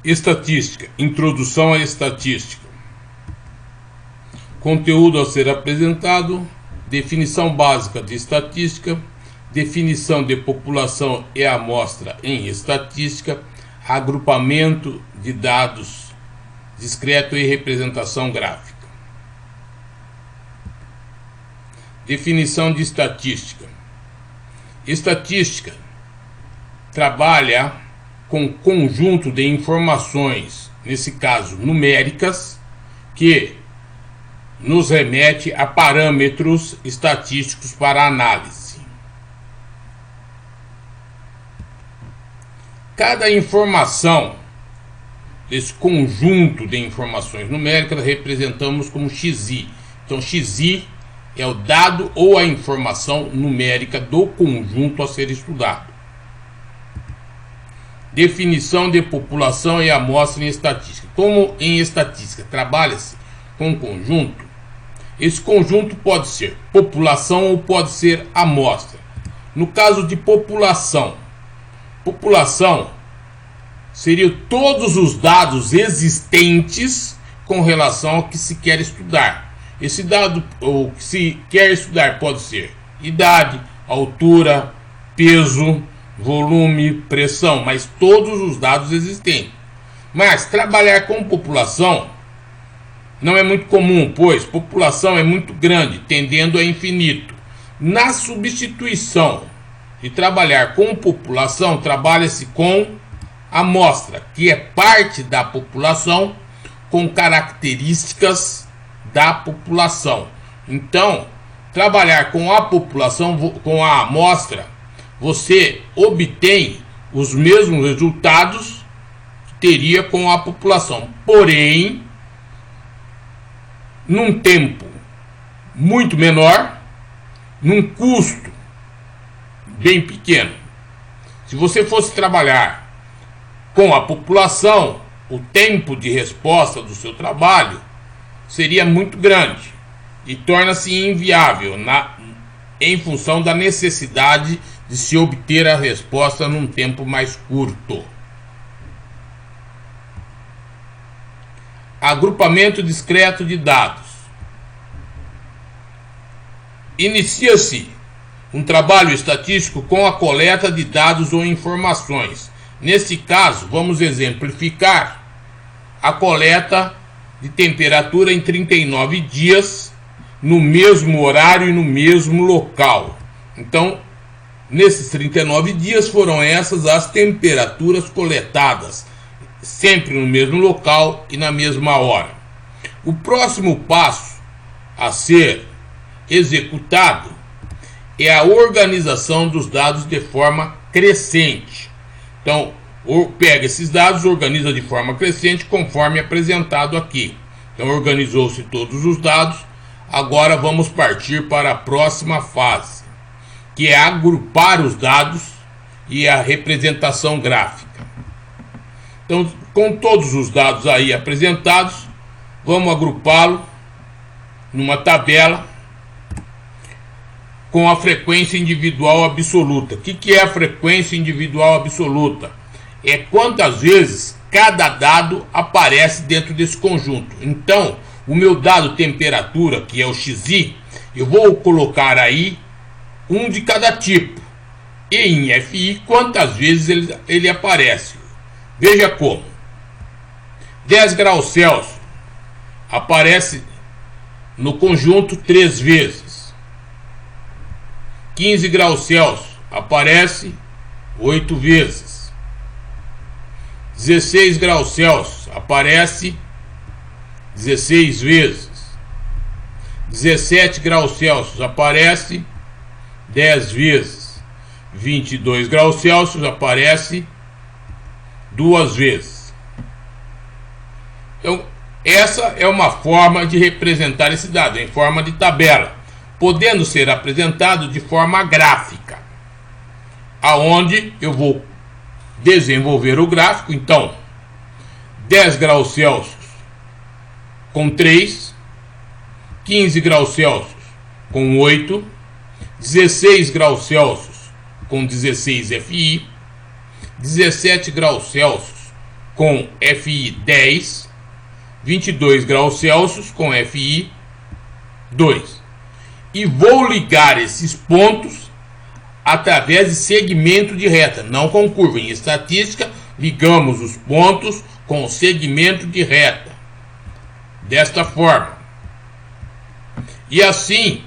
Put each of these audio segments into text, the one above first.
Estatística. Introdução à estatística. Conteúdo a ser apresentado. Definição básica de estatística. Definição de população e amostra em estatística. Agrupamento de dados discreto e representação gráfica. Definição de estatística. Estatística trabalha com conjunto de informações, nesse caso numéricas, que nos remete a parâmetros estatísticos para análise. Cada informação desse conjunto de informações numéricas representamos como XI. Então, XI é o dado ou a informação numérica do conjunto a ser estudado. Definição de população e amostra em estatística. Como em estatística trabalha-se com conjunto, esse conjunto pode ser população ou pode ser amostra. No caso de população, seriam todos os dados existentes com relação ao que se quer estudar. Esse dado, ou que se quer estudar, pode ser idade, altura, peso, volume, pressão, mas todos os dados existentes. Mas trabalhar com população não é muito comum, pois população é muito grande, tendendo a infinito. Na substituição de trabalhar com população, trabalha-se com amostra, que é parte da população com características da população. Então, trabalhar com a população, com a amostra, você obtém os mesmos resultados que teria com a população, porém, num tempo muito menor, num custo bem pequeno. Se você fosse trabalhar com a população, o tempo de resposta do seu trabalho seria muito grande e torna-se inviável em função da necessidade de se obter a resposta num tempo mais curto. Agrupamento discreto de dados. Inicia-se um trabalho estatístico com a coleta de dados ou informações. Nesse caso, vamos exemplificar a coleta de temperatura em 39 dias, no mesmo horário e no mesmo local. Então, nesses 39 dias foram essas as temperaturas coletadas, sempre no mesmo local e na mesma hora. O próximo passo a ser executado é a organização dos dados de forma crescente. Então, pega esses dados, organiza de forma crescente conforme apresentado aqui. Então, organizou-se todos os dados. Agora vamos partir para a próxima fase, que é agrupar os dados e a representação gráfica. Então, com todos os dados aí apresentados, vamos agrupá-lo numa tabela com a frequência individual absoluta. O que é a frequência individual absoluta? É quantas vezes cada dado aparece dentro desse conjunto. Então, o meu dado temperatura, que é o XI, eu vou colocar aí um de cada tipo. E em FI, quantas vezes ele aparece. Veja como. 10 graus Celsius aparece no conjunto 3 vezes. 15 graus Celsius aparece 8 vezes. 16 graus Celsius aparece 16 vezes. 17 graus Celsius aparece 10 vezes. 22 graus Celsius aparece 2 vezes. Então, essa é uma forma de representar esse dado, em forma de tabela, podendo ser apresentado de forma gráfica, aonde eu vou desenvolver o gráfico. Então, 10 graus Celsius com 3, 15 graus Celsius com 8, 16 graus Celsius com 16 FI, 17 graus Celsius com FI 10, 22 graus Celsius com FI 2. E vou ligar esses pontos através de segmento de reta, não com curva. Em estatística, ligamos os pontos com segmento de reta, desta forma. E assim,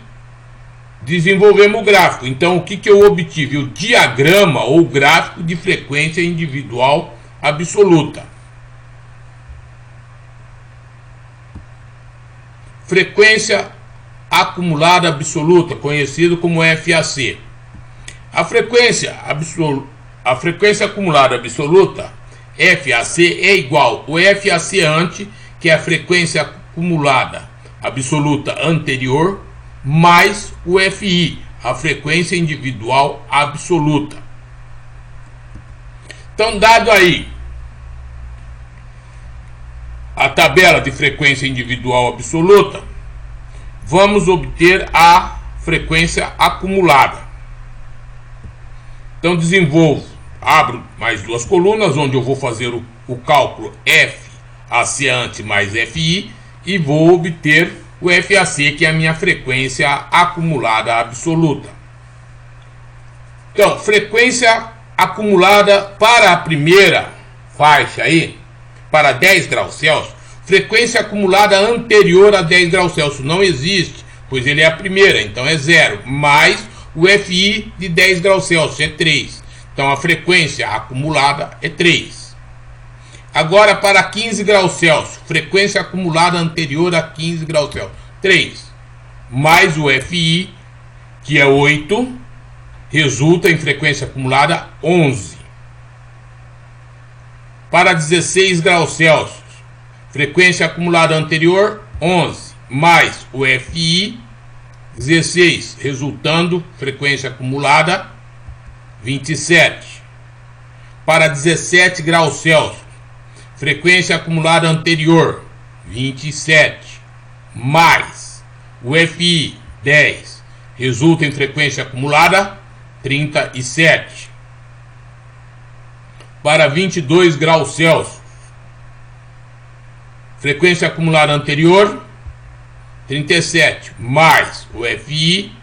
desenvolvemos o gráfico. Então, o que eu obtive? O diagrama ou gráfico de frequência individual absoluta. Frequência acumulada absoluta, conhecido como FAC. A frequência acumulada absoluta, FAC, é igual ao FAC ante, que é a frequência acumulada absoluta anterior, mais o FI, a frequência individual absoluta. Então, dado aí a tabela de frequência individual absoluta, vamos obter a frequência acumulada. Então, abro mais duas colunas, onde eu vou fazer o cálculo FAC ante mais FI, e vou obter o FAC, que é a minha frequência acumulada absoluta. Então, frequência acumulada para a primeira faixa aí, para 10 graus Celsius, frequência acumulada anterior a 10 graus Celsius não existe, pois ele é a primeira, então é 0, mais o FI de 10 graus Celsius é 3. Então a frequência acumulada é 3. Agora para 15 graus Celsius, frequência acumulada anterior a 15 graus Celsius, 3. Mais o FI, que é 8, resulta em frequência acumulada 11. Para 16 graus Celsius, frequência acumulada anterior 11, mais o FI, 16, resultando frequência acumulada 27. Para 17 graus Celsius, frequência acumulada anterior 27, mais o FI 10, resulta em frequência acumulada 37. Para 22 graus Celsius, frequência acumulada anterior 37, mais o FI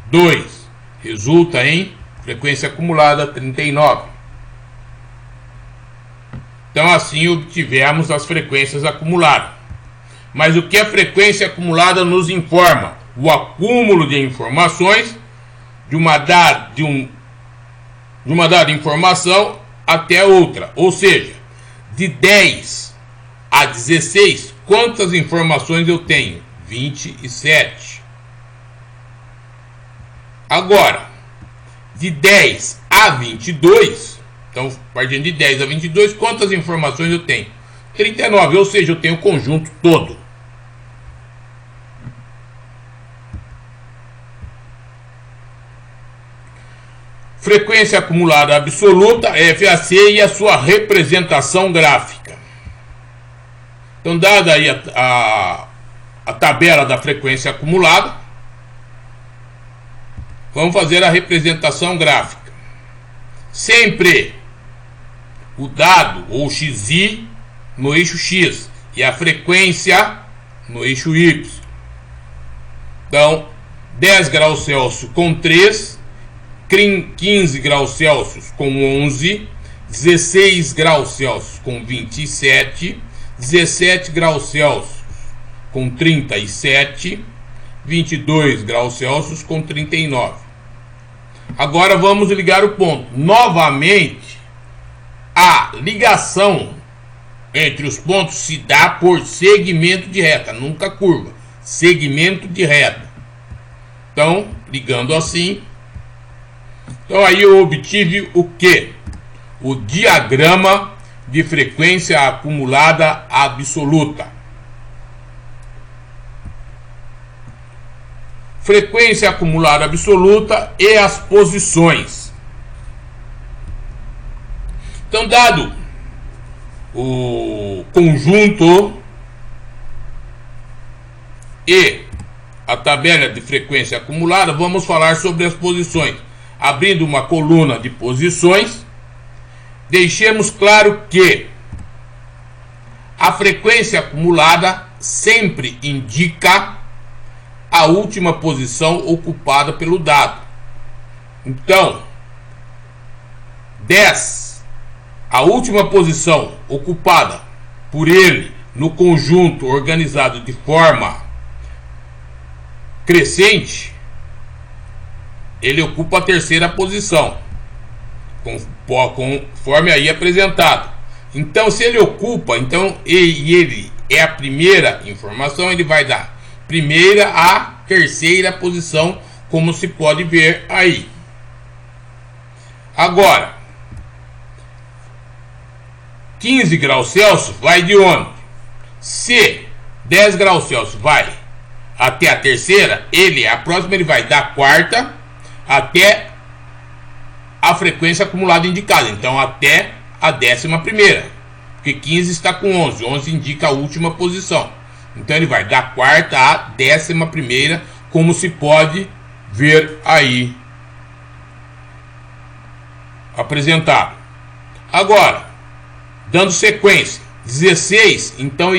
2, resulta em frequência acumulada 39. Então assim obtivemos as frequências acumuladas. Mas o que a frequência acumulada nos informa? O acúmulo de informações de uma dada informação até outra. Ou seja, de 10 a 16, quantas informações eu tenho? 27. Agora, de 10 a 22, então partindo de 10 a 22, quantas informações eu tenho? 39, ou seja, eu tenho o conjunto todo. Frequência acumulada absoluta, FAC, e a sua representação gráfica. Então, dada aí a tabela da frequência acumulada, vamos fazer a representação gráfica. Sempre o dado, ou XI, no eixo X, e a frequência no eixo Y. Então, 10 graus Celsius com 3, 15 graus Celsius com 11, 16 graus Celsius com 27, 17 graus Celsius com 37, 22 graus Celsius com 39. Agora vamos ligar o ponto. Novamente, a ligação entre os pontos se dá por segmento de reta, nunca curva, segmento de reta. Então, ligando assim, então aí eu obtive o que? O diagrama de frequência acumulada absoluta. Frequência acumulada absoluta e as posições. Então, dado o conjunto e a tabela de frequência acumulada, vamos falar sobre as posições. Abrindo uma coluna de posições, deixemos claro que A frequência acumulada sempre indica a última posição ocupada pelo dado. Então, 10, a última posição ocupada por ele no conjunto organizado de forma crescente, ele ocupa a terceira posição, conforme aí apresentado. Então, se ele ocupa, então ele é a primeira informação, ele vai dar primeira a terceira posição, como se pode ver aí. Agora, 15 graus Celsius vai de onde? Se 10 graus Celsius vai até a terceira, a próxima ele vai da quarta até a frequência acumulada indicada. Então, até a 11ª. Porque 15 está com 11. 11 indica a última posição. Então, ele vai da quarta à 11ª, como se pode ver aí apresentado. Agora, dando sequência, 16, então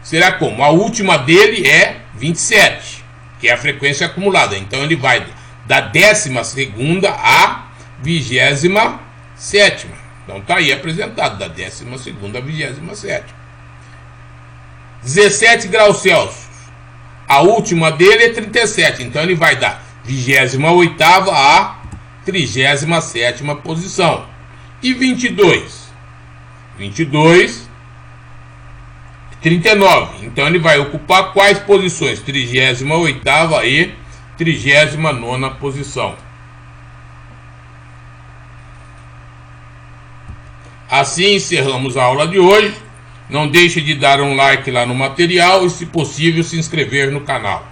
será como? A última dele é 27, que é a frequência acumulada. Então ele vai da 12ª à 27ª. Então tá aí apresentado, da 12ª à 27ª. 17 graus Celsius, a última dele é 37. Então ele vai da 28ª à 37ª posição. E 22, 39. Então ele vai ocupar quais posições? 38ª e 39ª posição. Assim encerramos a aula de hoje. Não deixe de dar um like lá no material e, se possível, se inscrever no canal.